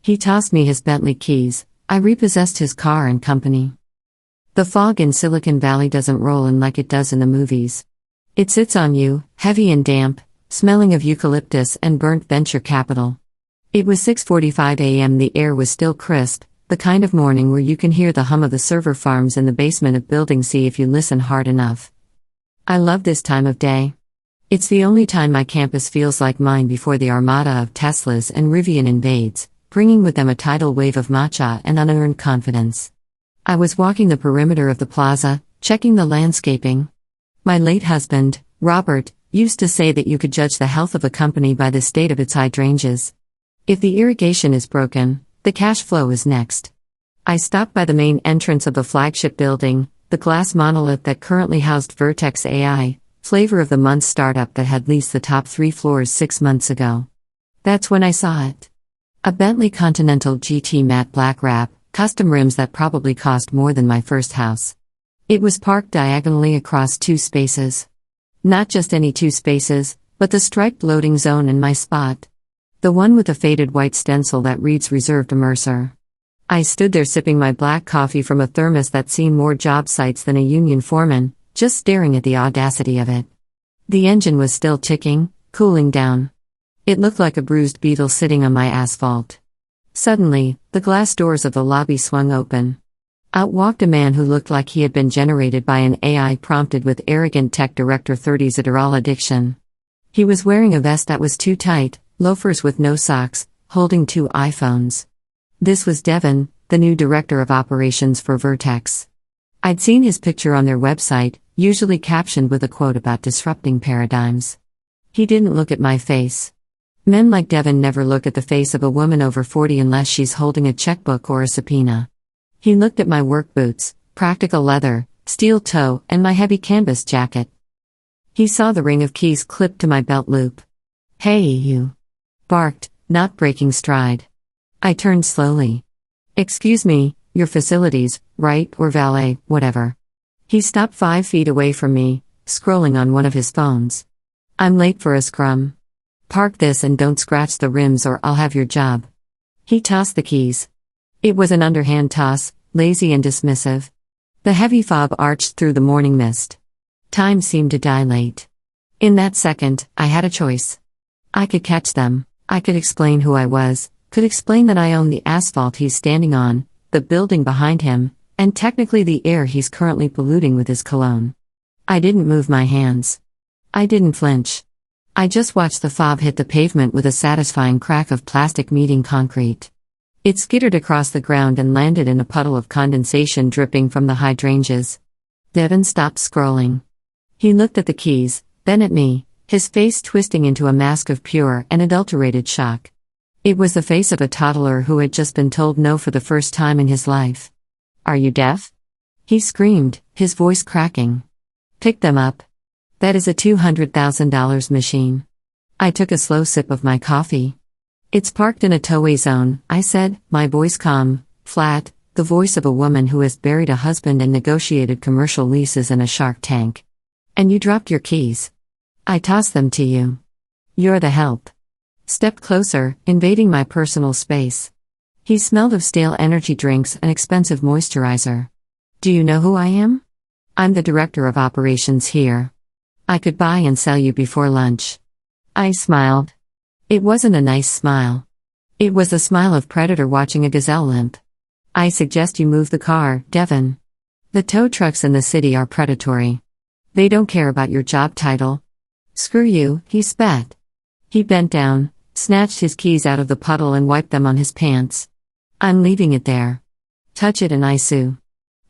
He tossed me his Bentley keys. I repossessed his car and company. The fog in Silicon Valley doesn't roll in like it does in the movies. It sits on you, heavy and damp, smelling of eucalyptus and burnt venture capital. It was 6:45 a.m. The air was still crisp, the kind of morning where you can hear the hum of the server farms in the basement of Building C if you listen hard enough. I love this time of day. It's the only time my campus feels like mine before the armada of Teslas and Rivian invades, bringing with them a tidal wave of matcha and unearned confidence. I was walking the perimeter of the plaza, checking the landscaping. My late husband, Robert, used to say that you could judge the health of a company by the state of its hydrangeas. If the irrigation is broken, the cash flow is next. I stopped by the main entrance of the flagship building, the glass monolith that currently housed Vertex AI, flavor of the month startup that had leased the top 3 floors 6 months ago. That's when I saw it. A Bentley Continental GT matte black wrap, custom rims that probably cost more than my first house. It was parked diagonally across 2 spaces. Not just any 2 spaces, but the striped loading zone in my spot. The one with the faded white stencil that reads reserved to Mercer. I stood there sipping my black coffee from a thermos that seemed more job sites than a union foreman, just staring at the audacity of it. The engine was still ticking, cooling down. It looked like a bruised beetle sitting on my asphalt. Suddenly, the glass doors of the lobby swung open. Out walked a man who looked like he had been generated by an AI prompted with arrogant tech director 30s Adderall addiction. He was wearing a vest that was too tight, loafers with no socks, holding 2 iPhones. This was Devin, the new director of operations for Vertex. I'd seen his picture on their website, usually captioned with a quote about disrupting paradigms. He didn't look at my face. Men like Devin never look at the face of a woman over 40 unless she's holding a checkbook or a subpoena. He looked at my work boots, practical leather, steel toe, and my heavy canvas jacket. He saw the ring of keys clipped to my belt loop. "Hey you!" barked, not breaking stride. I turned slowly. "Excuse me, your facilities, right, or valet, whatever." He stopped 5 feet away from me, scrolling on one of his phones. "I'm late for a scrum. Park this and don't scratch the rims or I'll have your job." He tossed the keys. It was an underhand toss, lazy and dismissive. The heavy fog arched through the morning mist. Time seemed to dilate. In that second, I had a choice. I could catch them. I could explain who I was, could explain that I own the asphalt he's standing on, the building behind him, and technically the air he's currently polluting with his cologne. I didn't move my hands. I didn't flinch. I just watched the fob hit the pavement with a satisfying crack of plastic meeting concrete. It skittered across the ground and landed in a puddle of condensation dripping from the hydrangeas. Devin stopped scrolling. He looked at the keys, then at me, his face twisting into a mask of pure and adulterated shock. It was the face of a toddler who had just been told no for the first time in his life. "Are you deaf?" he screamed, his voice cracking. "Pick them up. That is a $200,000 machine." I took a slow sip of my coffee. "It's parked in a towaway zone," I said, my voice calm, flat, the voice of a woman who has buried a husband and negotiated commercial leases in a shark tank. "And you dropped your keys. I tossed them to you. You're the help." Stepped closer, invading my personal space. He smelled of stale energy drinks and expensive moisturizer. "Do you know who I am? I'm the director of operations here. I could buy and sell you before lunch." I smiled. It wasn't a nice smile. It was the smile of predator watching a gazelle limp. "I suggest you move the car, Devin. The tow trucks in the city are predatory. They don't care about your job title." "Screw you," he spat. He bent down, snatched his keys out of the puddle and wiped them on his pants. "I'm leaving it there. Touch it and I sue.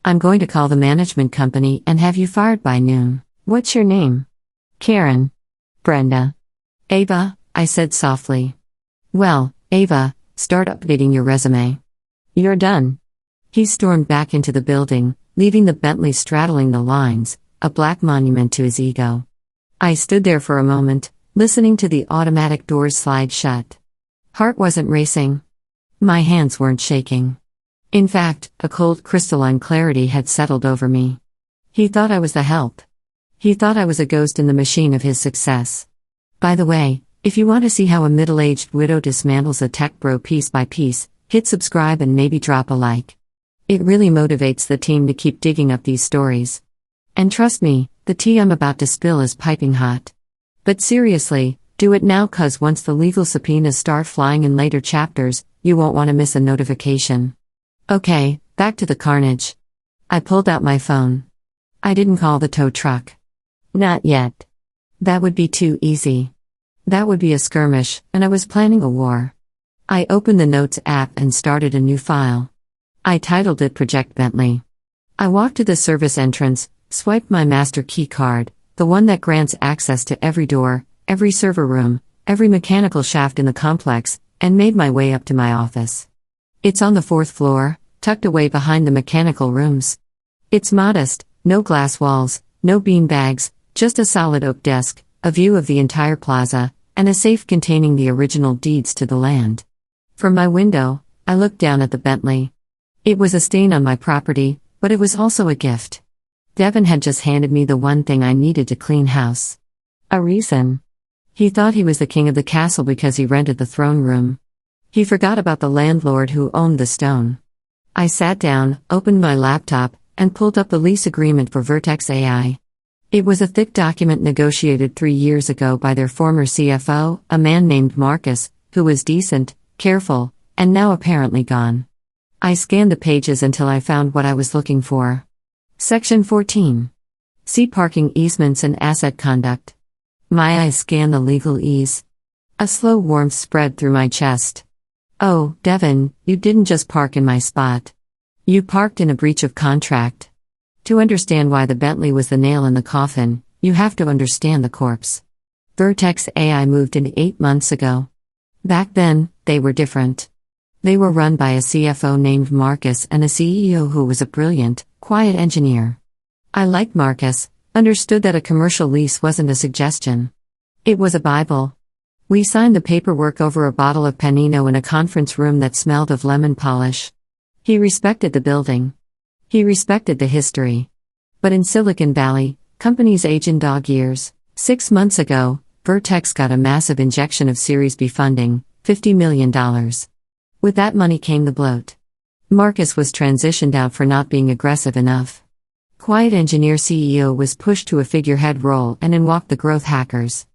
I'm going to call the management company and have you fired by noon. What's your name?" "Karen." "Brenda." "Ava," I said softly. "Well, Ava, start updating your resume. You're done." He stormed back into the building, leaving the Bentley straddling the lines, a black monument to his ego. I stood there for a moment, listening to the automatic doors slide shut. Heart wasn't racing. My hands weren't shaking. In fact, a cold crystalline clarity had settled over me. He thought I was the help. He thought I was a ghost in the machine of his success. By the way, if you want to see how a middle-aged widow dismantles a tech bro piece by piece, Hit subscribe and maybe drop a like. It really motivates the team to keep digging up these stories. And trust me, the tea I'm about to spill is piping hot. But seriously, do it now, cause once the legal subpoenas start flying in later chapters, you won't want to miss a notification. Okay, back to the carnage. I pulled out my phone. I didn't call the tow truck. Not yet. That would be too easy. That would be a skirmish, and I was planning a war. I opened the Notes app and started a new file. I titled it Project Bentley. I walked to the service entrance, swiped my master key card, the one that grants access to every door, every server room, every mechanical shaft in the complex, and made my way up to my office. It's on the 4th floor, tucked away behind the mechanical rooms. It's modest, no glass walls, no bean bags, just a solid oak desk, a view of the entire plaza, and a safe containing the original deeds to the land. From my window, I looked down at the Bentley. It was a stain on my property, but it was also a gift. Devin had just handed me the one thing I needed to clean house. A reason. He thought he was the king of the castle because he rented the throne room. He forgot about the landlord who owned the stone. I sat down, opened my laptop, and pulled up the lease agreement for Vertex AI. It was a thick document negotiated 3 years ago by their former CFO, a man named Marcus, who was decent, careful, and now apparently gone. I scanned the pages until I found what I was looking for. Section 14. See Parking Easements and Asset Conduct. My eyes scanned the legalese. A slow warmth spread through my chest. Oh, Devin, you didn't just park in my spot. You parked in a breach of contract. To understand why the Bentley was the nail in the coffin, you have to understand the corpse. Vertex AI moved in 8 months ago. Back then, they were different. They were run by a CFO named Marcus and a CEO who was a brilliant, quiet engineer. I liked Marcus, understood that a commercial lease wasn't a suggestion. It was a Bible. We signed the paperwork over a bottle of Panino in a conference room that smelled of lemon polish. He respected the building. He respected the history. But in Silicon Valley, companies age in dog years. 6 months ago, Vertex got a massive injection of Series B funding, $50 million. With that money came the bloat. Marcus was transitioned out for not being aggressive enough. Quiet engineer CEO was pushed to a figurehead role, and in walked the growth hackers.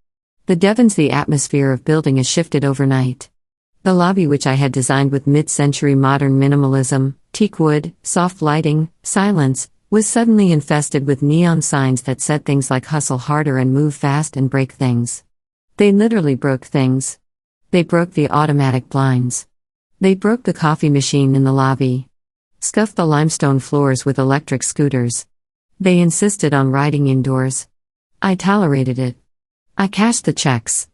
The atmosphere of building has shifted overnight. The lobby, which I had designed with mid-century modern minimalism, teak wood, soft lighting, silence, was suddenly infested with neon signs that said things like hustle harder and move fast and break things. They literally broke things. They broke the automatic blinds. They broke the coffee machine in the lobby. Scuffed the limestone floors with electric scooters. They insisted on riding indoors. I tolerated it. I cashed the checks.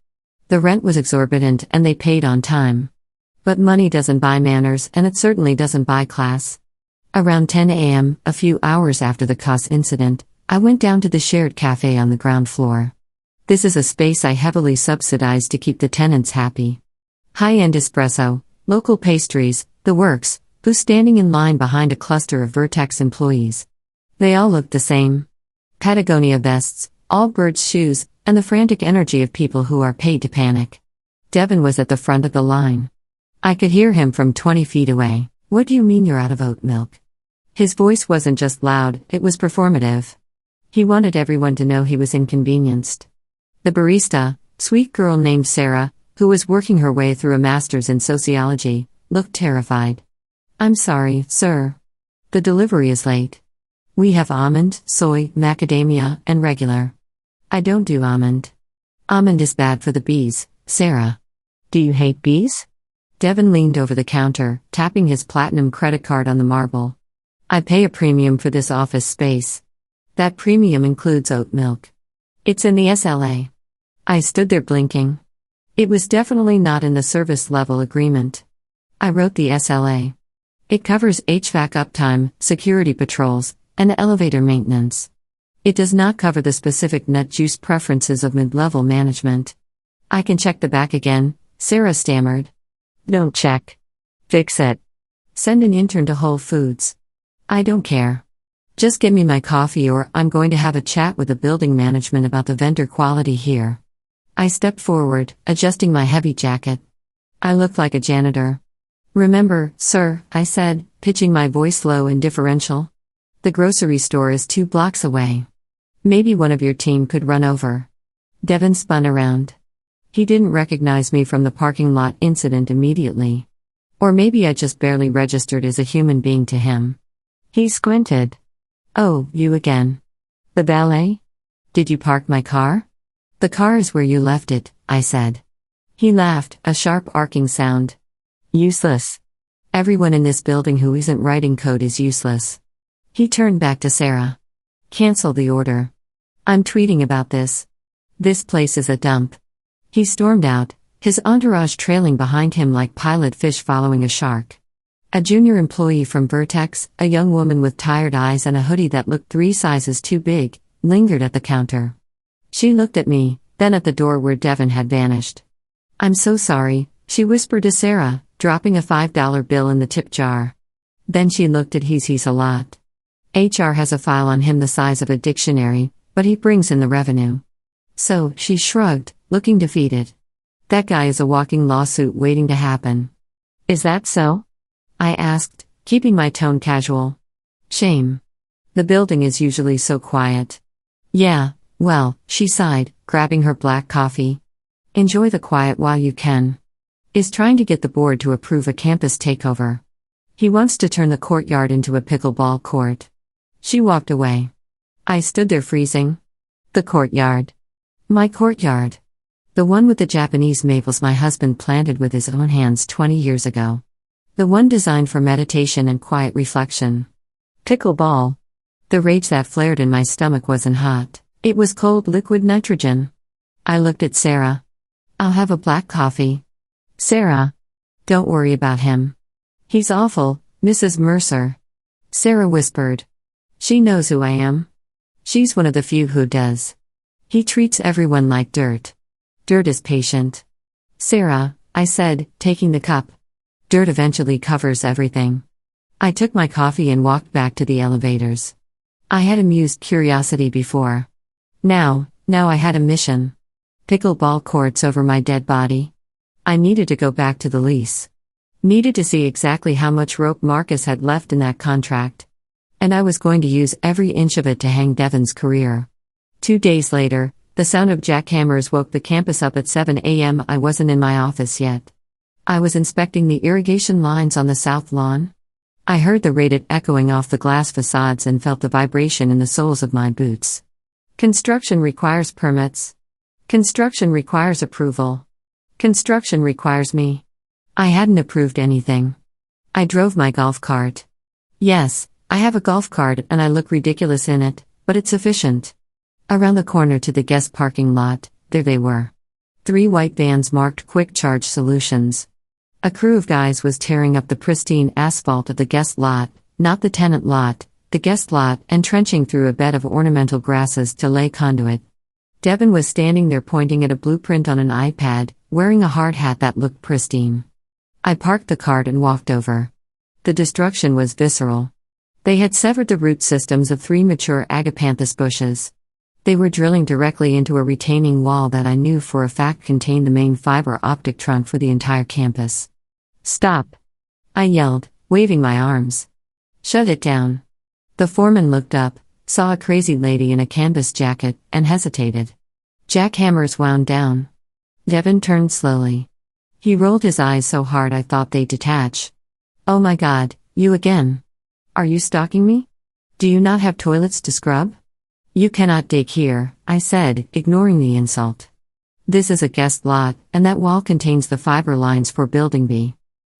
The rent was exorbitant and they paid on time. But money doesn't buy manners, and it certainly doesn't buy class. Around 10 a.m., a few hours after the COS incident, I went down to the shared cafe on the ground floor. This is a space I heavily subsidize to keep the tenants happy. High-end espresso, local pastries, the works, who's standing in line behind a cluster of Vertex employees. They all looked the same. Patagonia vests, Allbirds shoes, and the frantic energy of people who are paid to panic. Devin was at the front of the line. I could hear him from 20 feet away. What do you mean you're out of oat milk? His voice wasn't just loud, it was performative. He wanted everyone to know he was inconvenienced. The barista, sweet girl named Sarah, who was working her way through a master's in sociology, looked terrified. I'm sorry, sir. The delivery is late. We have almond, soy, macadamia, and regular. I don't do almond. Almond is bad for the bees, Sarah. Do you hate bees? Devin leaned over the counter, tapping his platinum credit card on the marble. I pay a premium for this office space. That premium includes oat milk. It's in the SLA. I stood there blinking. It was definitely not in the service level agreement. I wrote the SLA. It covers HVAC uptime, security patrols, and elevator maintenance. It does not cover the specific nut juice preferences of mid-level management. I can check the back again, Sarah stammered. Don't check. Fix it. Send an intern to Whole Foods. I don't care. Just give me my coffee or I'm going to have a chat with the building management about the vendor quality here. I stepped forward, adjusting my heavy jacket. I looked like a janitor. Remember, sir, I said, pitching my voice low and deferential. The grocery store is 2 blocks away. Maybe one of your team could run over. Devin spun around. He didn't recognize me from the parking lot incident immediately. Or maybe I just barely registered as a human being to him. He squinted. Oh, you again. The valet? Did you park my car? The car is where you left it, I said. He laughed, a sharp arcing sound. Useless. Everyone in this building who isn't writing code is useless. He turned back to Sarah. Cancel the order. I'm tweeting about this. This place is a dump. He stormed out, his entourage trailing behind him like pilot fish following a shark. A junior employee from Vertex, a young woman with tired eyes and a hoodie that looked 3 sizes too big, lingered at the counter. She looked at me, then at the door where Devin had vanished. I'm so sorry, she whispered to Sarah, dropping a $5 bill in the tip jar. Then she looked at He's a lot. HR has a file on him the size of a dictionary, but he brings in the revenue. So, she shrugged, looking defeated. That guy is a walking lawsuit waiting to happen. Is that so? I asked, keeping my tone casual. Shame. The building is usually so quiet. Yeah, well, she sighed, grabbing her black coffee. Enjoy the quiet while you can. Is trying to get the board to approve a campus takeover. He wants to turn the courtyard into a pickleball court. She walked away. I stood there freezing. The courtyard. My courtyard. The one with the Japanese maples my husband planted with his own hands 20 years ago. The one designed for meditation and quiet reflection. Pickleball. The rage that flared in my stomach wasn't hot. It was cold liquid nitrogen. I looked at Sarah. I'll have a black coffee. Sarah. Don't worry about him. He's awful, Mrs. Mercer. Sarah whispered. She knows who I am. She's one of the few who does. He treats everyone like dirt. Dirt is patient. Sarah, I said, taking the cup. Dirt eventually covers everything. I took my coffee and walked back to the elevators. I had amused curiosity before. Now I had a mission. Pickleball courts over my dead body. I needed to go back to the lease. Needed to see exactly how much rope Marcus had left in that contract. And I was going to use every inch of it to hang Devin's career. 2 days later, the sound of jackhammers woke the campus up at 7 a.m. I wasn't in my office yet. I was inspecting the irrigation lines on the south lawn. I heard the racket echoing off the glass facades and felt the vibration in the soles of my boots. Construction requires permits. Construction requires approval. Construction requires me. I hadn't approved anything. I drove my golf cart. Yes, I have a golf cart and I look ridiculous in it, but it's efficient. Around the corner to the guest parking lot, there they were. 3 white vans marked Quick Charge Solutions. A crew of guys was tearing up the pristine asphalt of the guest lot, not the tenant lot, the guest lot, and trenching through a bed of ornamental grasses to lay conduit. Devin was standing there pointing at a blueprint on an iPad, wearing a hard hat that looked pristine. I parked the cart and walked over. The destruction was visceral. They had severed the root systems of 3 mature agapanthus bushes. They were drilling directly into a retaining wall that I knew for a fact contained the main fiber optic trunk for the entire campus. Stop! I yelled, waving my arms. Shut it down. The foreman looked up, saw a crazy lady in a canvas jacket, and hesitated. Jackhammers wound down. Devin turned slowly. He rolled his eyes so hard I thought they'd detach. Oh my God, you again. Are you stalking me? Do you not have toilets to scrub? You cannot dig here, I said, ignoring the insult. This is a guest lot, and that wall contains the fiber lines for Building B.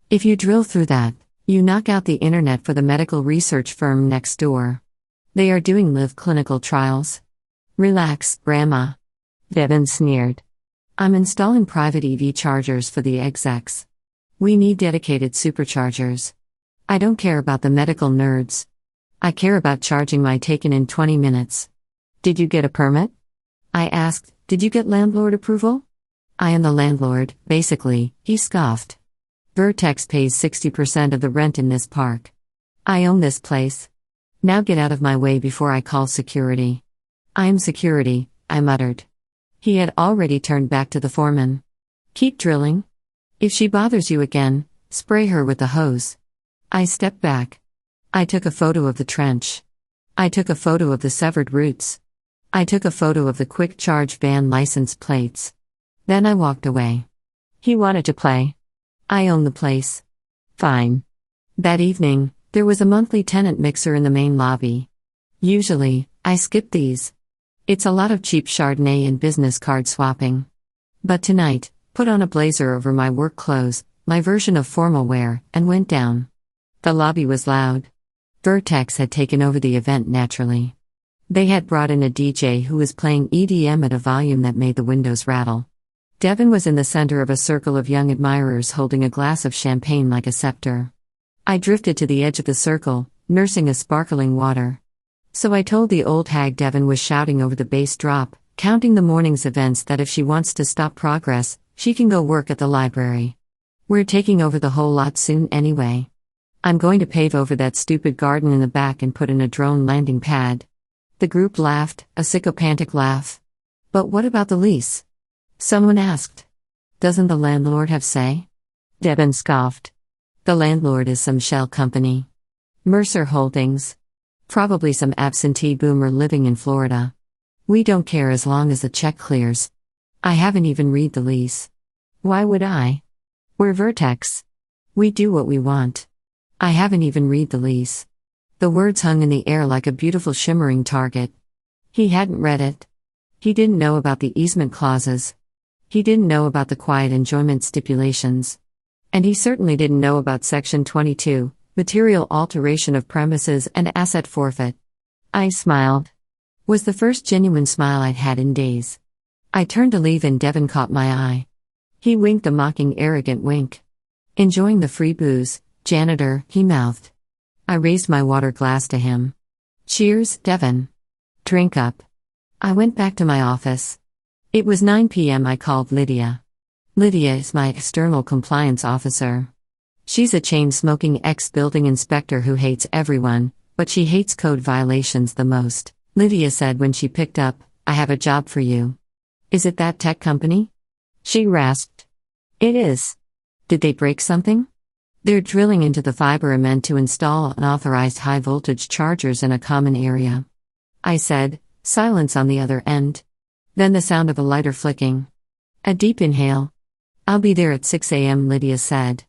If you drill through that, you knock out the internet for the medical research firm next door. They are doing live clinical trials. Relax, Grandma. Devin sneered. I'm installing private EV chargers for the execs. We need dedicated superchargers. I don't care about the medical nerds. I care about charging my taken in 20 minutes. Did you get a permit? I asked, did you get landlord approval? I am the landlord, basically, he scoffed. Vertex pays 60% of the rent in this park. I own this place. Now get out of my way before I call security. I'm security, I muttered. He had already turned back to the foreman. Keep drilling. If she bothers you again, Spray her with the hose. I stepped back. I took a photo of the trench. I took a photo of the severed roots. I took a photo of the quick charge van license plates. Then I walked away. He wanted to play. I own the place. Fine. That evening, there was a monthly tenant mixer in the main lobby. Usually, I skip these. It's a lot of cheap Chardonnay and business card swapping. But tonight, put on a blazer over my work clothes, my version of formal wear, and went down. The lobby was loud. Vertex had taken over the event naturally. They had brought in a DJ who was playing EDM at a volume that made the windows rattle. Devin was in the center of a circle of young admirers holding a glass of champagne like a scepter. I drifted to the edge of the circle, nursing a sparkling water. So I told the old hag Devin was shouting over the bass drop, counting the morning's events, that if she wants to stop progress, she can go work at the library. We're taking over the whole lot soon anyway. I'm going to pave over that stupid garden in the back and put in a drone landing pad. The group laughed, a sycophantic laugh. But what about the lease? Someone asked. Doesn't the landlord have say? Devin scoffed. The landlord is some shell company. Mercer Holdings. Probably some absentee boomer living in Florida. We don't care as long as the check clears. I haven't even read the lease. Why would I? We're Vertex. We do what we want. I haven't even read the lease. The words hung in the air like a beautiful shimmering target. He hadn't read it. He didn't know about the easement clauses. He didn't know about the quiet enjoyment stipulations. And he certainly didn't know about Section 22, material alteration of premises and asset forfeit. I smiled. Was the first genuine smile I'd had in days. I turned to leave and Devin caught my eye. He winked a mocking, arrogant wink. Enjoying the free booze, janitor, he mouthed. I raised my water glass to him. Cheers, Devin. Drink up. I went back to my office. It was 9 p.m. I called Lydia. Lydia is my external compliance officer. She's a chain-smoking ex-building inspector who hates everyone, but she hates code violations the most. Lydia said when she picked up, I have a job for you. Is it that tech company? She rasped. It is. Did they break something? They're drilling into the fiber meant to install unauthorized high-voltage chargers in a common area. I said, silence on the other end. Then the sound of a lighter flicking. A deep inhale. I'll be there at 6 a.m., Lydia said.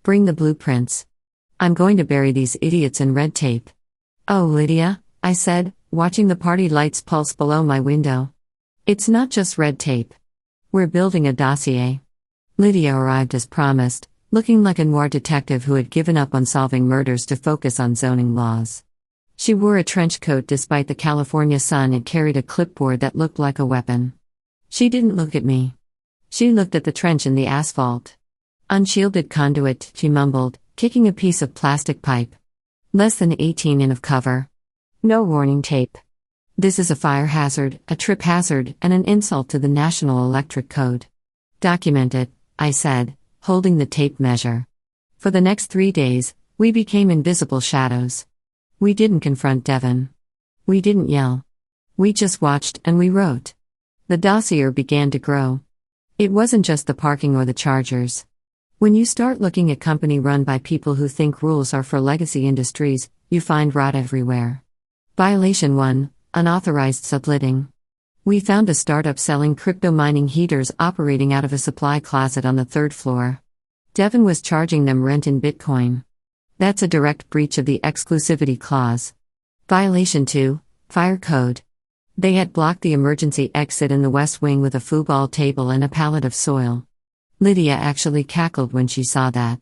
Bring the blueprints. I'm going to bury these idiots in red tape. Oh, Lydia, I said, watching the party lights pulse below my window. It's not just red tape. We're building a dossier. Lydia arrived as promised, looking like a noir detective who had given up on solving murders to focus on zoning laws. She wore a trench coat despite the California sun and carried a clipboard that looked like a weapon. She didn't look at me. She looked at the trench in the asphalt. Unshielded conduit, she mumbled, kicking a piece of plastic pipe. Less than 18 in of cover. No warning tape. This is a fire hazard, a trip hazard, and an insult to the National Electric Code. Document it, I said, holding the tape measure. For the next 3 days, we became invisible shadows. We didn't confront Devin. We didn't yell. We just watched and we wrote. The dossier began to grow. It wasn't just the parking or the chargers. When you start looking at company run by people who think rules are for legacy industries, you find rot everywhere. Violation 1, unauthorized subletting. We found a startup selling crypto mining heaters operating out of a supply closet on the 3rd floor. Devin was charging them rent in Bitcoin. That's a direct breach of the exclusivity clause. Violation 2, fire code. They had blocked the emergency exit in the west wing with a foosball table and a pallet of soil. Lydia actually cackled when she saw that.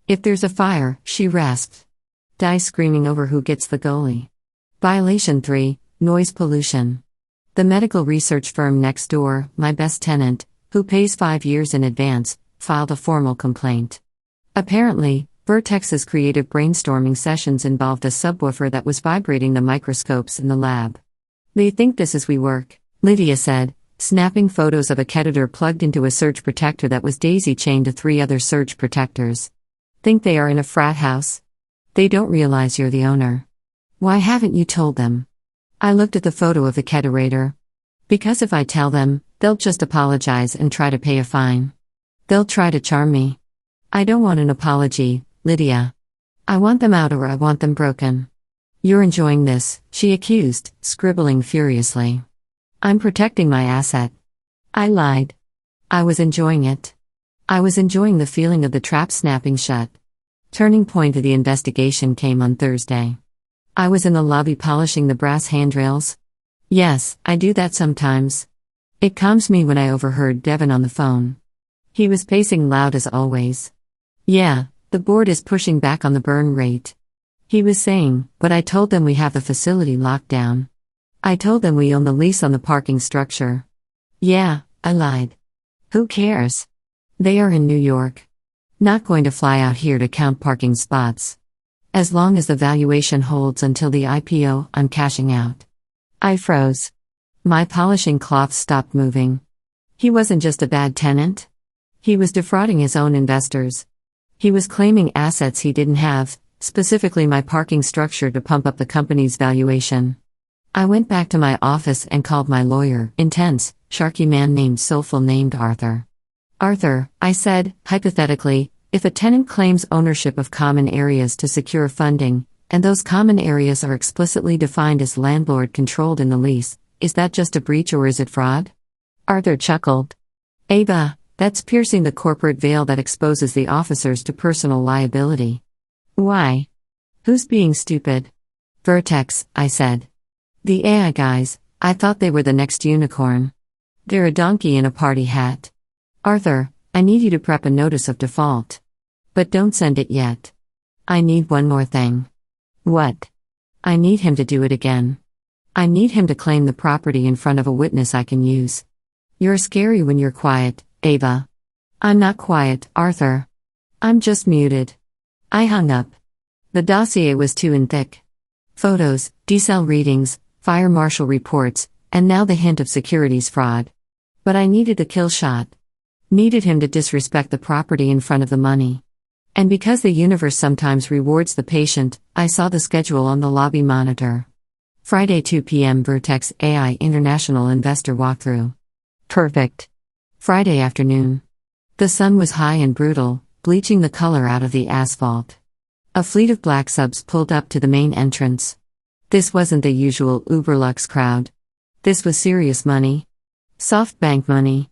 If there's a fire, she rasped. Die screaming over who gets the goalie. Violation 3, noise pollution. The medical research firm next door, my best tenant, who pays 5 years in advance, filed a formal complaint. Apparently, Vertex's creative brainstorming sessions involved a subwoofer that was vibrating the microscopes in the lab. They think this is we work, Lydia said, snapping photos of a creditor plugged into a surge protector that was daisy-chained to 3 other surge protectors. Think they are in a frat house? They don't realize you're the owner. Why haven't you told them? I looked at the photo of the creditor. Because if I tell them, they'll just apologize and try to pay a fine. They'll try to charm me. I don't want an apology, Lydia. I want them out or I want them broken. You're enjoying this, she accused, scribbling furiously. I'm protecting my asset. I lied. I was enjoying it. I was enjoying the feeling of the trap snapping shut. Turning point of the investigation came on Thursday. I was in the lobby polishing the brass handrails. Yes, I do that sometimes. It calms me when I overheard Devin on the phone. He was pacing loud as always. Yeah, the board is pushing back on the burn rate. He was saying, but I told them we have the facility locked down. I told them we own the lease on the parking structure. Yeah, I lied. Who cares? They are in New York. Not going to fly out here to count parking spots. As long as the valuation holds until the IPO, I'm cashing out. I froze. My polishing cloth stopped moving. He wasn't just a bad tenant. He was defrauding his own investors. He was claiming assets he didn't have, specifically my parking structure, to pump up the company's valuation. I went back to my office and called my lawyer, intense, sharky man named Soulful named Arthur. Arthur, I said, hypothetically, if a tenant claims ownership of common areas to secure funding, and those common areas are explicitly defined as landlord-controlled in the lease, is that just a breach or is it fraud? Arthur chuckled. Ava, that's piercing the corporate veil that exposes the officers to personal liability. Why? Who's being stupid? Vertex, I said. The AI guys, I thought they were the next unicorn. They're a donkey in a party hat. Arthur, I need you to prep a notice of default. But don't send it yet. I need one more thing. What? I need him to do it again. I need him to claim the property in front of a witness I can use. You're scary when you're quiet, Ava. I'm not quiet, Arthur. I'm just muted. I hung up. The dossier was too in thick. Photos, D-cell readings, fire marshal reports, and now the hint of securities fraud. But I needed the kill shot. Needed him to disrespect the property in front of the money. And because the universe sometimes rewards the patient, I saw the schedule on the lobby monitor. Friday 2 p.m. Vertex AI International Investor Walkthrough. Perfect. Friday afternoon. The sun was high and brutal, bleaching the color out of the asphalt. A fleet of black subs pulled up to the main entrance. This wasn't the usual Uberlux crowd. This was serious money. SoftBank money.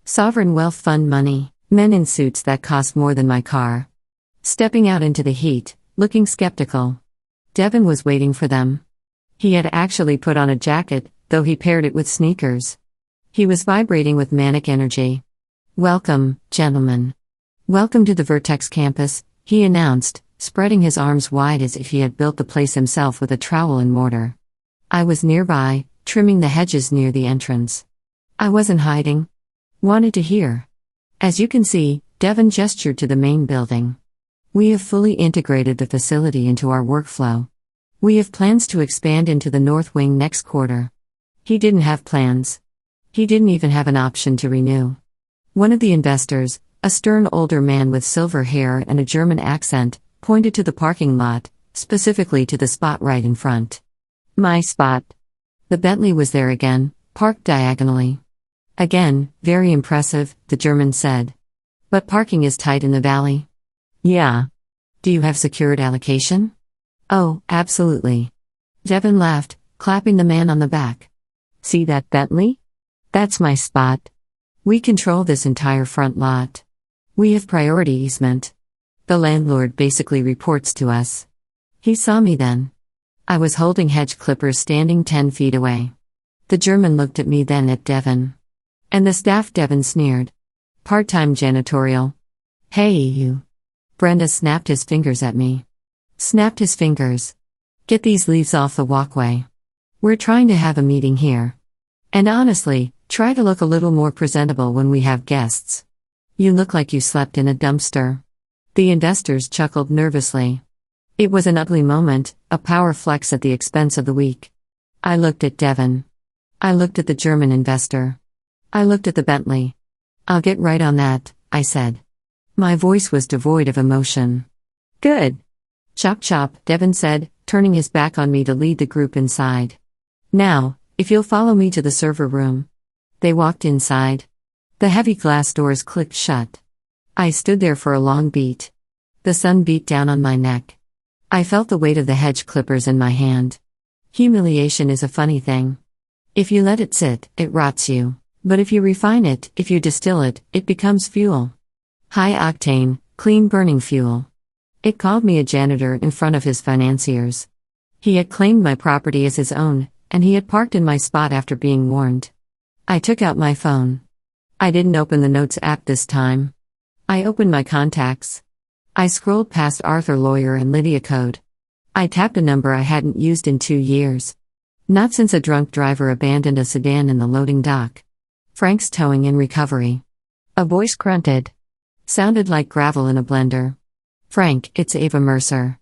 Sovereign wealth fund money. Men in suits that cost more than my car. Stepping out into the heat, looking skeptical. Devin was waiting for them. He had actually put on a jacket, though he paired it with sneakers. He was vibrating with manic energy. Welcome, gentlemen. Welcome to the Vertex campus, he announced, spreading his arms wide as if he had built the place himself with a trowel and mortar. I was nearby, trimming the hedges near the entrance. I wasn't hiding. Wanted to hear. As you can see, Devin gestured to the main building. We have fully integrated the facility into our workflow. We have plans to expand into the North Wing next quarter. He didn't have plans. He didn't even have an option to renew. One of the investors, a stern older man with silver hair and a German accent, pointed to the parking lot, specifically to the spot right in front. My spot. The Bentley was there again, parked diagonally. Again, very impressive, the German said. But parking is tight in the valley. Yeah. Do you have secured allocation? Oh, absolutely. Devin laughed, clapping the man on the back. See that Bentley? That's my spot. We control this entire front lot. We have priority easement. The landlord basically reports to us. He saw me then. I was holding hedge clippers standing 10 feet away. The German looked at me then at Devin. And the staff, Devin sneered. Part-time janitorial. Hey you. Brenda snapped his fingers at me. Snapped his fingers. Get these leaves off the walkway. We're trying to have a meeting here. And honestly, try to look a little more presentable when we have guests. You look like you slept in a dumpster. The investors chuckled nervously. It was an ugly moment, a power flex at the expense of the weak. I looked at Devin. I looked at the German investor. I looked at the Bentley. I'll get right on that, I said. My voice was devoid of emotion. Good. Chop chop, Devin said, turning his back on me to lead the group inside. Now, if you'll follow me to the server room. They walked inside. The heavy glass doors clicked shut. I stood there for a long beat. The sun beat down on my neck. I felt the weight of the hedge clippers in my hand. Humiliation is a funny thing. If you let it sit, it rots you. But if you refine it, if you distill it, it becomes fuel. High octane, clean burning fuel. It called me a janitor in front of his financiers. He had claimed my property as his own, and he had parked in my spot after being warned. I took out my phone. I didn't open the Notes app this time. I opened my contacts. I scrolled past Arthur Lawyer and Lydia Code. I tapped a number I hadn't used in 2 years. Not since a drunk driver abandoned a sedan in the loading dock. Frank's towing in recovery. A voice grunted. Sounded like gravel in a blender. Frank, it's Ava Mercer.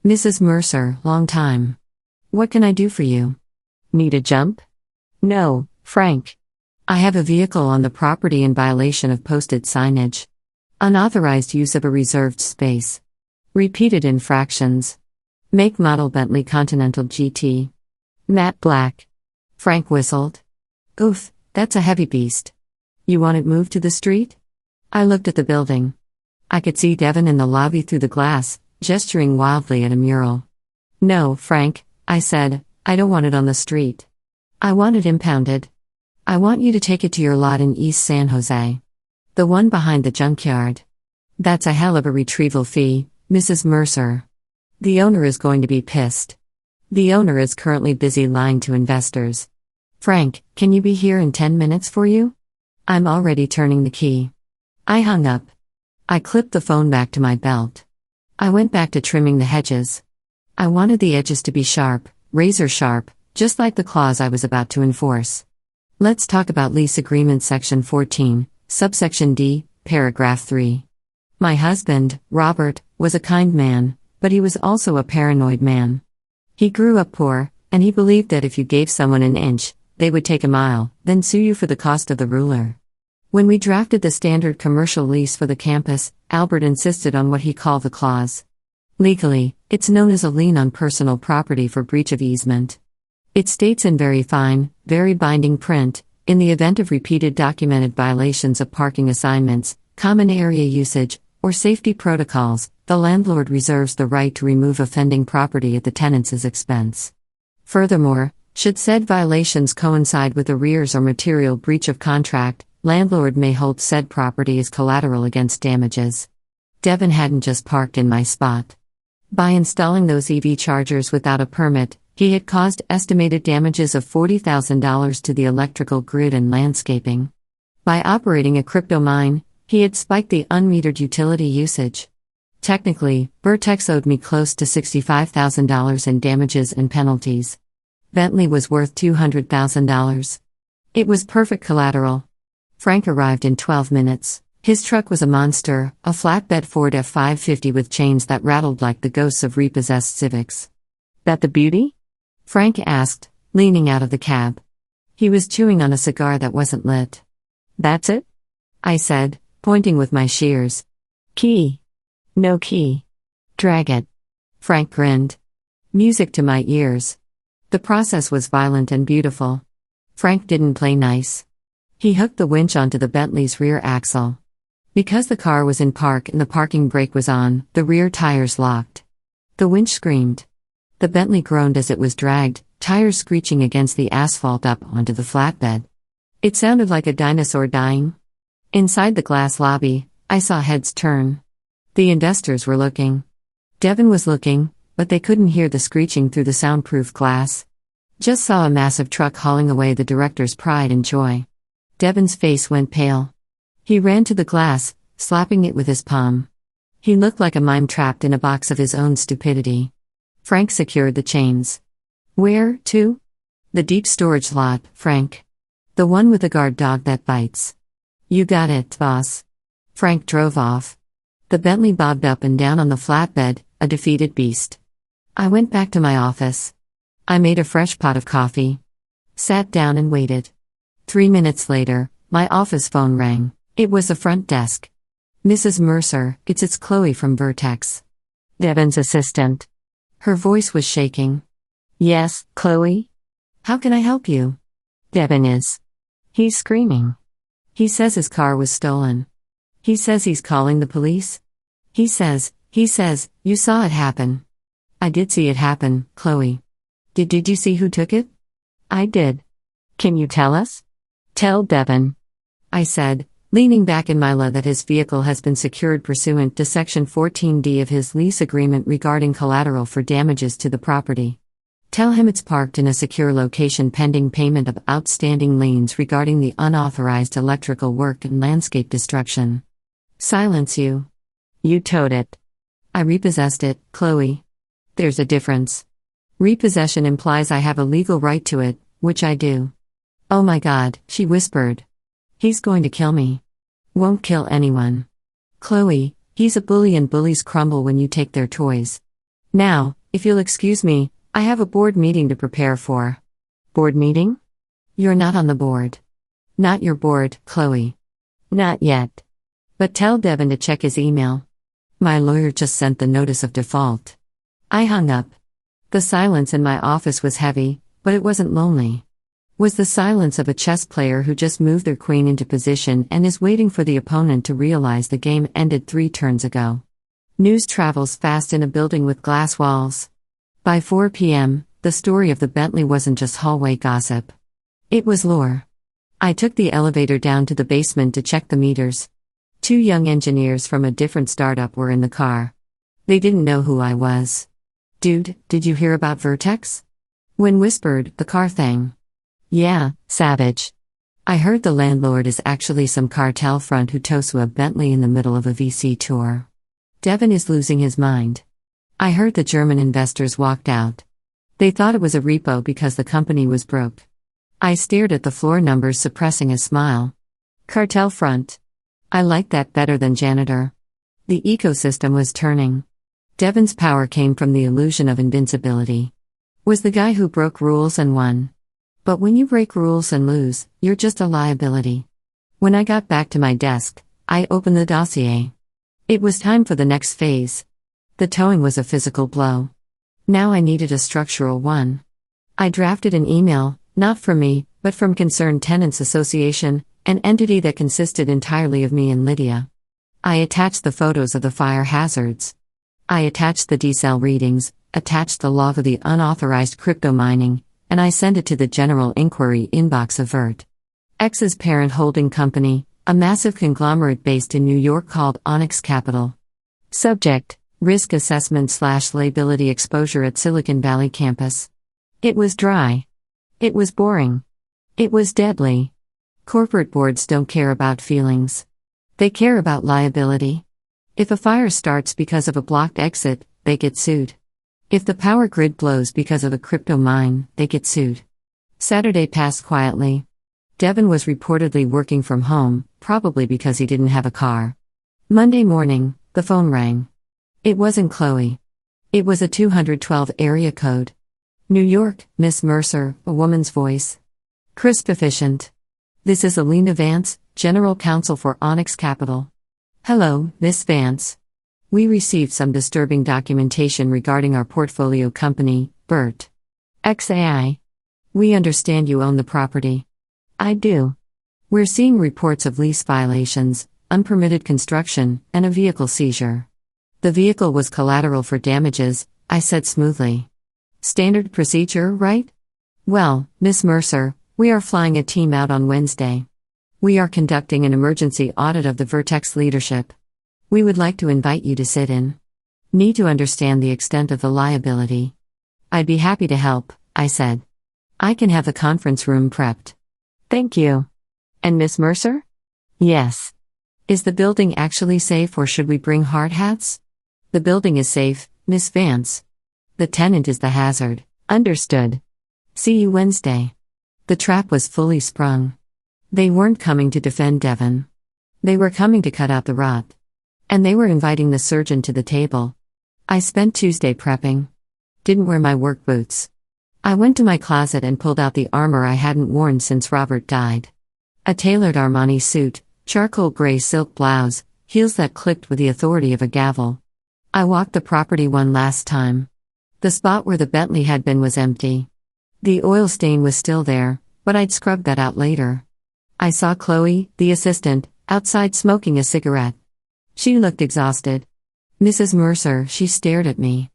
Mrs. Mercer, long time. What can I do for you? Need a jump? No, Frank. I have a vehicle on the property in violation of posted signage. Unauthorized use of a reserved space. Repeated infractions. Make model Bentley Continental GT. Matte black. Frank whistled. Oof, that's a heavy beast. You want it moved to the street? I looked at the building. I could see Devin in the lobby through the glass, gesturing wildly at a mural. No, Frank, I said, I don't want it on the street. I want it impounded. I want you to take it to your lot in East San Jose. The one behind the junkyard. That's a hell of a retrieval fee, Mrs. Mercer. The owner is going to be pissed. The owner is currently busy lying to investors. Frank, can you be here in 10 minutes for you? I'm already turning the key. I hung up. I clipped the phone back to my belt. I went back to trimming the hedges. I wanted the edges to be sharp, razor sharp, just like the clause I was about to enforce. Let's talk about lease agreement section 14. Subsection D, paragraph 3. My husband, Robert, was a kind man, but he was also a paranoid man. He grew up poor, and he believed that if you gave someone an inch, they would take a mile, then sue you for the cost of the ruler. When we drafted the standard commercial lease for the campus, Albert insisted on what he called the clause. Legally, it's known as a lien on personal property for breach of easement. It states in very fine, very binding print, in the event of repeated documented violations of parking assignments, common area usage, or safety protocols, the landlord reserves the right to remove offending property at the tenant's expense. Furthermore, should said violations coincide with arrears or material breach of contract, landlord may hold said property as collateral against damages. Devin hadn't just parked in my spot. By installing those EV chargers without a permit, he had caused estimated damages of $40,000 to the electrical grid and landscaping. By operating a crypto mine, he had spiked the unmetered utility usage. Technically, Vertex owed me close to $65,000 in damages and penalties. Bentley was worth $200,000. It was perfect collateral. Frank arrived in 12 minutes. His truck was a monster, a flatbed Ford F-550 with chains that rattled like the ghosts of repossessed Civics. That the beauty? Frank asked, leaning out of the cab. He was chewing on a cigar that wasn't lit. That's it? I said, pointing with my shears. Key. No key. Drag it. Frank grinned. Music to my ears. The process was violent and beautiful. Frank didn't play nice. He hooked the winch onto the Bentley's rear axle. Because the car was in park and the parking brake was on, the rear tires locked. The winch screamed. The Bentley groaned as it was dragged, tires screeching against the asphalt up onto the flatbed. It sounded like a dinosaur dying. Inside the glass lobby, I saw heads turn. The investors were looking. Devin was looking, but they couldn't hear the screeching through the soundproof glass. Just saw a massive truck hauling away the director's pride and joy. Devin's face went pale. He ran to the glass, slapping it with his palm. He looked like a mime trapped in a box of his own stupidity. Frank secured the chains. Where to? The deep storage lot, Frank. The one with the guard dog that bites. You got it, boss. Frank drove off. The Bentley bobbed up and down on the flatbed, a defeated beast. I went back to my office. I made a fresh pot of coffee. Sat down and waited. 3 minutes later, my office phone rang. It was the front desk. Mrs. Mercer, it's Chloe from Vertex. Devin's assistant. Her voice was shaking. Yes, Chloe? How can I help you? Devin is. He's screaming. He says his car was stolen. He says he's calling the police. He says, you saw it happen. I did see it happen, Chloe. Did you see who took it? I did. Can you tell us? Tell Devin. I said, leaning back in my lap that his vehicle has been secured pursuant to Section 14D of his lease agreement regarding collateral for damages to the property. Tell him it's parked in a secure location pending payment of outstanding liens regarding the unauthorized electrical work and landscape destruction. Silence you. You towed it. I repossessed it, Chloe. There's a difference. Repossession implies I have a legal right to it, which I do. Oh my God, she whispered. He's going to kill me. Won't kill anyone. Chloe, he's a bully and bullies crumble when you take their toys. Now, if you'll excuse me, I have a board meeting to prepare for. Board meeting? You're not on the board. Not your board, Chloe. Not yet. But tell Devin to check his email. My lawyer just sent the notice of default. I hung up. The silence in my office was heavy, but it wasn't lonely. Was the silence of a chess player who just moved their queen into position and is waiting for the opponent to realize the game ended 3 turns ago. News travels fast in a building with glass walls. By 4 p.m., the story of the Bentley wasn't just hallway gossip. It was lore. I took the elevator down to the basement to check the meters. 2 young engineers from a different startup were in the car. They didn't know who I was. Dude, did you hear about Vertex? Wynn whispered, the car thing. Yeah, savage. I heard the landlord is actually some cartel front who tows a Bentley in the middle of a VC tour. Devin is losing his mind. I heard the German investors walked out. They thought it was a repo because the company was broke. I stared at the floor numbers, suppressing a smile. Cartel front. I liked that better than janitor. The ecosystem was turning. Devin's power came from the illusion of invincibility. Was the guy who broke rules and won. But when you break rules and lose, you're just a liability. When I got back to my desk, I opened the dossier. It was time for the next phase. The towing was a physical blow. Now I needed a structural one. I drafted an email, not from me, but from Concerned Tenants Association, an entity that consisted entirely of me and Lydia. I attached the photos of the fire hazards. I attached the decel readings, attached the log of the unauthorized crypto mining, and I sent it to the general inquiry inbox of Vertex's parent holding company, a massive conglomerate based in New York called Onyx Capital. Subject: Risk Assessment/Liability Exposure at Silicon Valley Campus. It was dry. It was boring. It was deadly. Corporate boards don't care about feelings. They care about liability. If a fire starts because of a blocked exit, they get sued. If the power grid blows because of a crypto mine, they get sued. Saturday passed quietly. Devin was reportedly working from home, probably because he didn't have a car. Monday morning, the phone rang. It wasn't Chloe. It was a 212 area code. New York, Miss Mercer, a woman's voice. Crisp, efficient. This is Alina Vance, General Counsel for Onyx Capital. Hello, Miss Vance. We received some disturbing documentation regarding our portfolio company, Bert XAI. We understand you own the property. I do. We're seeing reports of lease violations, unpermitted construction, and a vehicle seizure. The vehicle was collateral for damages, I said smoothly. Standard procedure, right? Well, Miss Mercer, we are flying a team out on Wednesday. We are conducting an emergency audit of the Vertex leadership. We would like to invite you to sit in. Need to understand the extent of the liability. I'd be happy to help, I said. I can have the conference room prepped. Thank you. And Miss Mercer? Yes. Is the building actually safe or should we bring hard hats? The building is safe, Miss Vance. The tenant is the hazard. Understood. See you Wednesday. The trap was fully sprung. They weren't coming to defend Devin. They were coming to cut out the rot. And they were inviting the surgeon to the table. I spent Tuesday prepping. Didn't wear my work boots. I went to my closet and pulled out the armor I hadn't worn since Robert died. A tailored Armani suit, charcoal gray silk blouse, heels that clicked with the authority of a gavel. I walked the property one last time. The spot where the Bentley had been was empty. The oil stain was still there, but I'd scrubbed that out later. I saw Chloe, the assistant, outside smoking a cigarette. She looked exhausted. Mrs. Mercer, she stared at me.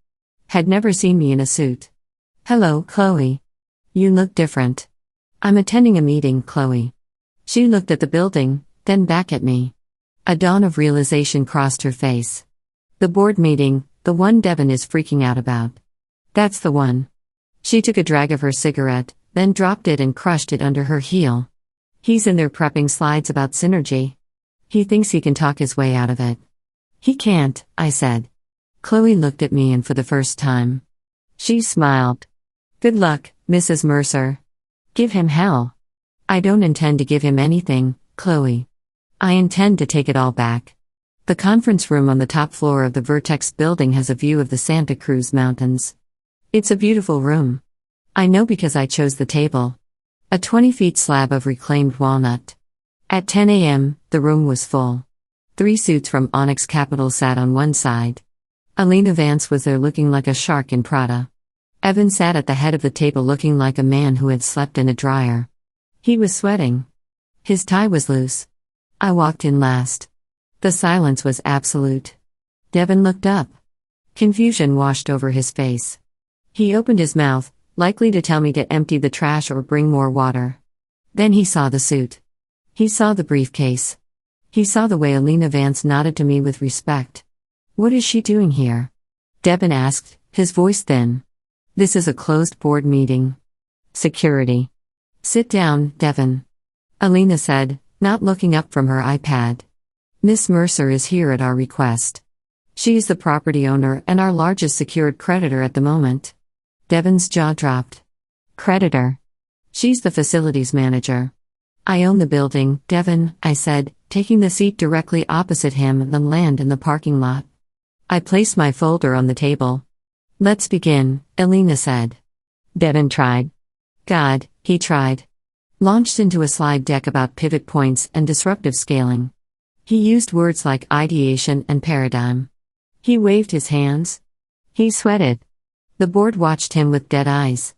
Had never seen me in a suit. Hello, Chloe. You look different. I'm attending a meeting, Chloe. She looked at the building, then back at me. A dawn of realization crossed her face. The board meeting, the one Devin is freaking out about. That's the one. She took a drag of her cigarette, then dropped it and crushed it under her heel. He's in there prepping slides about synergy. He thinks he can talk his way out of it. He can't, I said. Chloe looked at me and for the first time. She smiled. Good luck, Mrs. Mercer. Give him hell. I don't intend to give him anything, Chloe. I intend to take it all back. The conference room on the top floor of the Vertex building has a view of the Santa Cruz Mountains. It's a beautiful room. I know because I chose the table. A 20-foot slab of reclaimed walnut. At 10 a.m., the room was full. 3 suits from Onyx Capital sat on one side. Alina Vance was there looking like a shark in Prada. Evan sat at the head of the table looking like a man who had slept in a dryer. He was sweating. His tie was loose. I walked in last. The silence was absolute. Devin looked up. Confusion washed over his face. He opened his mouth, likely to tell me to empty the trash or bring more water. Then he saw the suit. He saw the briefcase. He saw the way Alina Vance nodded to me with respect. What is she doing here? Devin asked, his voice thin. This is a closed board meeting. Security. Sit down, Devin. Alina said, not looking up from her iPad. Miss Mercer is here at our request. She is the property owner and our largest secured creditor at the moment. Devin's jaw dropped. Creditor. She's the facilities manager. I own the building, Devin, I said, taking the seat directly opposite him and then land in the parking lot. I placed my folder on the table. Let's begin, Alina said. Devin tried. God, he tried. Launched into a slide deck about pivot points and disruptive scaling. He used words like ideation and paradigm. He waved his hands. He sweated. The board watched him with dead eyes.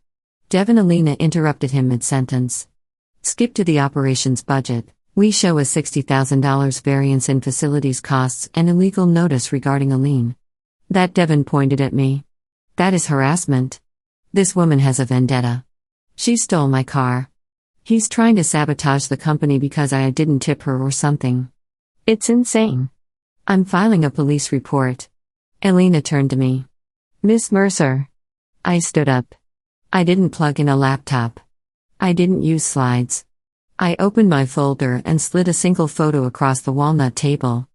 Devin Alina interrupted him mid-sentence. Skip to the operations budget. We show a $60,000 variance in facilities costs and illegal notice regarding a lien. That Devin pointed at me. That is harassment. This woman has a vendetta. She stole my car. He's trying to sabotage the company because I didn't tip her or something. It's insane. I'm filing a police report. Alina turned to me. Miss Mercer. I stood up. I didn't plug in a laptop. I didn't use slides. I opened my folder and slid a single photo across the walnut table.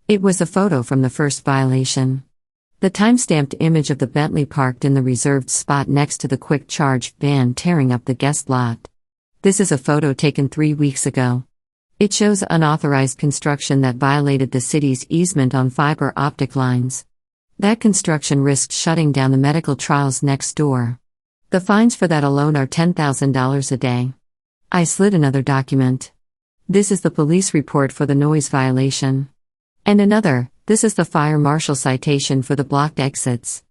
It was a photo from the first violation. The time-stamped image of the Bentley parked in the reserved spot next to the quick charge van tearing up the guest lot. This is a photo taken 3 weeks ago. It shows unauthorized construction that violated the city's easement on fiber optic lines. That construction risked shutting down the medical trials next door. The fines for that alone are $10,000 a day. I slid another document. This is the police report for the noise violation. And another, this is the fire marshal citation for the blocked exits.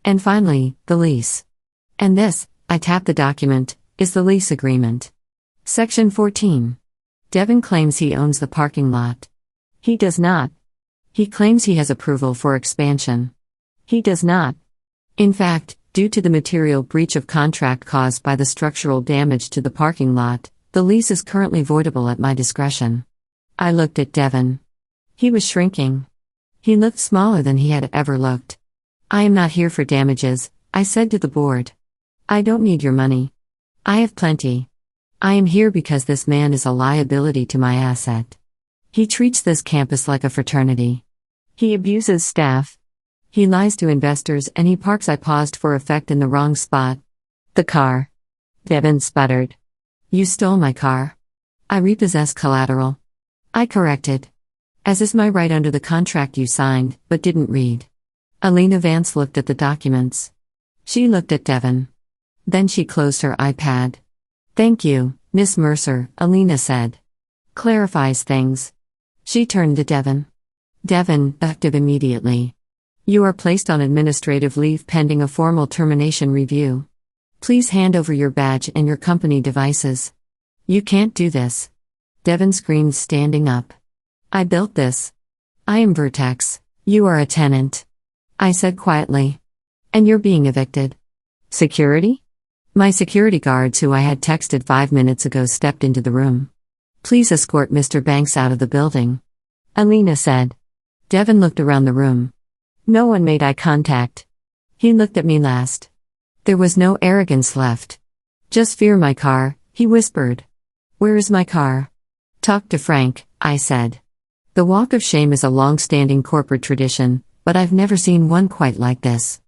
And finally, the lease. And this, I tapped the document, is the lease agreement. Section 14. Devin claims he owns the parking lot. He does not. He claims he has approval for expansion. He does not. In fact, due to the material breach of contract caused by the structural damage to the parking lot, the lease is currently voidable at my discretion. I looked at Devin. He was shrinking. He looked smaller than he had ever looked. I am not here for damages, I said to the board. I don't need your money. I have plenty. I am here because this man is a liability to my asset. He treats this campus like a fraternity. He abuses staff. He lies to investors and he parks. I paused for effect in the wrong spot. The car. Devin sputtered. You stole my car. I repossessed collateral. I corrected. As is my right under the contract you signed, but didn't read. Alina Vance looked at the documents. She looked at Devin. Then she closed her iPad. Thank you, Miss Mercer, Alina said. Clarifies things. She turned to Devin. Devin, active immediately. You are placed on administrative leave pending a formal termination review. Please hand over your badge and your company devices. You can't do this. Devin screamed, standing up. I built this. I am Vertex. You are a tenant. I said quietly. And you're being evicted. Security? My security guards, who I had texted 5 minutes ago, stepped into the room. Please escort Mr. Banks out of the building, Alina said. Devin looked around the room. No one made eye contact. He looked at me last. There was no arrogance left. Just fear. My car, he whispered. Where is my car? Talk to Frank, I said. The walk of shame is a long-standing corporate tradition, but I've never seen one quite like this.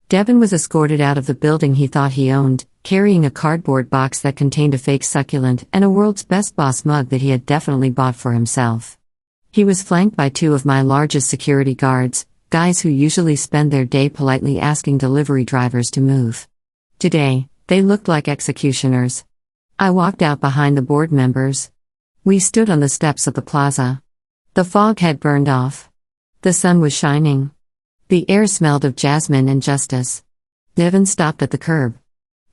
Devin was escorted out of the building he thought he owned, carrying a cardboard box that contained a fake succulent and a World's Best Boss mug that he had definitely bought for himself. He was flanked by 2 of my largest security guards, guys who usually spend their day politely asking delivery drivers to move. Today, they looked like executioners. I walked out behind the board members. We stood on the steps of the plaza. The fog had burned off. The sun was shining. The air smelled of jasmine and justice. Devin stopped at the curb.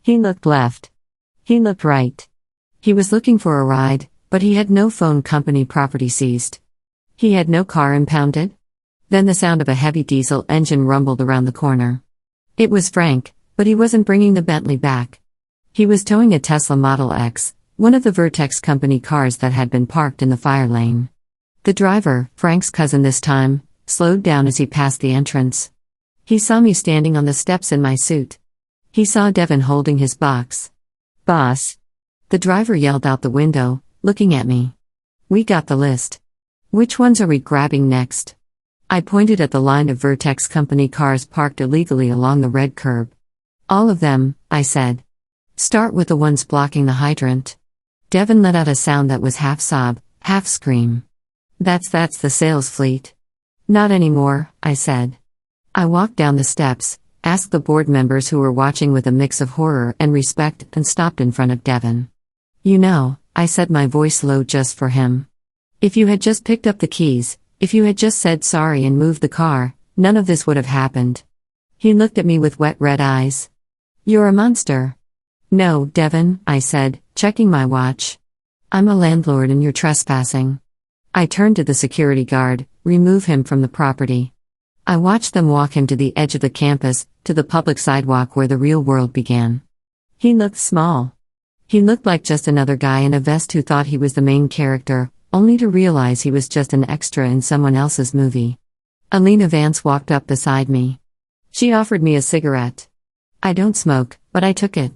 He looked left. He looked right. He was looking for a ride, but he had no phone company property seized. He had no car impounded. Then the sound of a heavy diesel engine rumbled around the corner. It was Frank, but he wasn't bringing the Bentley back. He was towing a Tesla Model X, one of the Vertex company cars that had been parked in the fire lane. The driver, Frank's cousin this time, slowed down as he passed the entrance. He saw me standing on the steps in my suit. He saw Devin holding his box. Boss. The driver yelled out the window, looking at me. We got the list. Which ones are we grabbing next? I pointed at the line of Vertex company cars parked illegally along the red curb. All of them, I said. Start with the ones blocking the hydrant. Devin let out a sound that was half sob, half scream. That's the sales fleet. Not anymore, I said. I walked down the steps, asked the board members who were watching with a mix of horror and respect, and stopped in front of Devin. You know, I said, my voice low just for him. If you had just picked up the keys, if you had just said sorry and moved the car, none of this would have happened. He looked at me with wet red eyes. You're a monster. No, Devin, I said, checking my watch. I'm a landlord and you're trespassing. I turned to the security guard, remove him from the property. I watched them walk him to the edge of the campus, to the public sidewalk where the real world began. He looked small. He looked like just another guy in a vest who thought he was the main character, only to realize he was just an extra in someone else's movie. Alina Vance walked up beside me. She offered me a cigarette. I don't smoke, but I took it.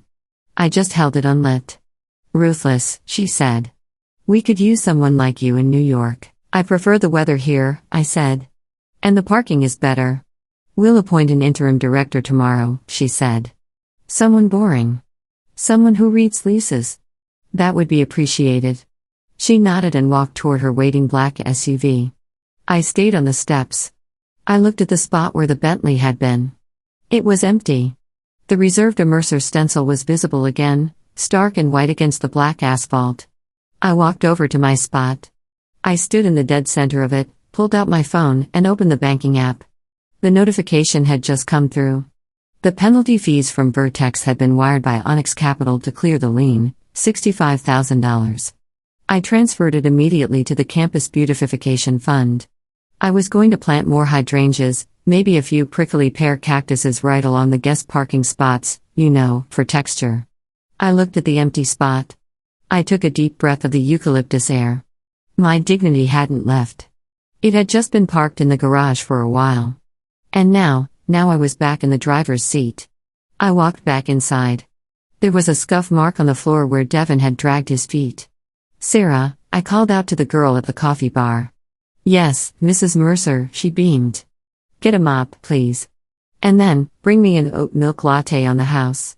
I just held it unlit. Ruthless, she said. We could use someone like you in New York. I prefer the weather here, I said. And the parking is better. We'll appoint an interim director tomorrow, she said. Someone boring. Someone who reads leases. That would be appreciated. She nodded and walked toward her waiting black SUV. I stayed on the steps. I looked at the spot where the Bentley had been. It was empty. The reserved Mercer stencil was visible again, stark and white against the black asphalt. I walked over to my spot. I stood in the dead center of it, pulled out my phone, and opened the banking app. The notification had just come through. The penalty fees from Vertex had been wired by Onyx Capital to clear the lien, $65,000. I transferred it immediately to the Campus Beautification Fund. I was going to plant more hydrangeas, maybe a few prickly pear cactuses right along the guest parking spots, for texture. I looked at the empty spot. I took a deep breath of the eucalyptus air. My dignity hadn't left. It had just been parked in the garage for a while. And now I was back in the driver's seat. I walked back inside. There was a scuff mark on the floor where Devin had dragged his feet. Sarah, I called out to the girl at the coffee bar. Yes, Mrs. Mercer, she beamed. Get a mop, please. And then, bring me an oat milk latte on the house.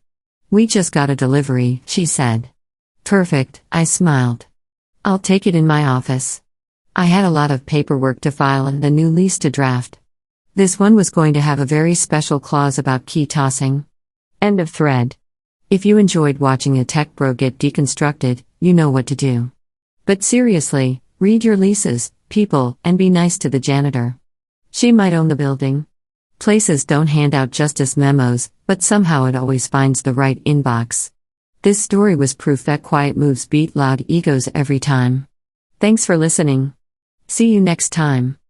We just got a delivery, she said. Perfect, I smiled. I'll take it in my office. I had a lot of paperwork to file and a new lease to draft. This one was going to have a very special clause about key tossing. End of thread. If you enjoyed watching a tech bro get deconstructed, you know what to do. But seriously, read your leases, people, and be nice to the janitor. She might own the building. Places don't hand out justice memos, but somehow it always finds the right inbox. This story was proof that quiet moves beat loud egos every time. Thanks for listening. See you next time.